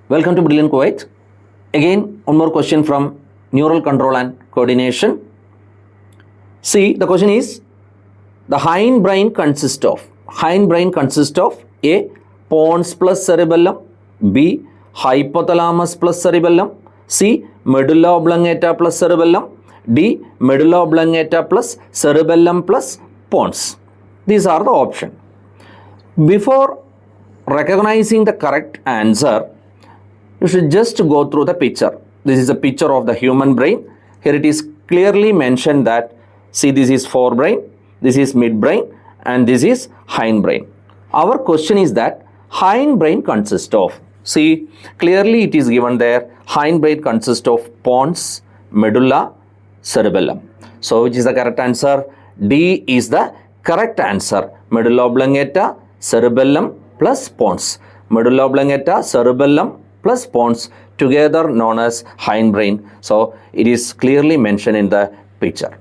Welcome to Brilliant Kuwait. Again, one more question from neural control and coordination. See, the question is, the hindbrain consists of A. Pons plus cerebellum, B. Hypothalamus plus cerebellum, C. Medulla oblongata plus cerebellum, D. Medulla oblongata plus cerebellum plus pons. These are the options. Before recognizing the correct answer, you should just go through the picture. This is a picture of the human brain. Here it is clearly mentioned that, see, this is forebrain, this is midbrain, and this is hindbrain. Our question is that hindbrain consists of, see, clearly it is given there, hindbrain consists of pons, medulla, cerebellum. So which is the correct answer? D is the correct answer. Medulla oblongata, cerebellum plus pons. Medulla oblongata, cerebellum plus pons, together known as hindbrain. So it is clearly mentioned in the picture.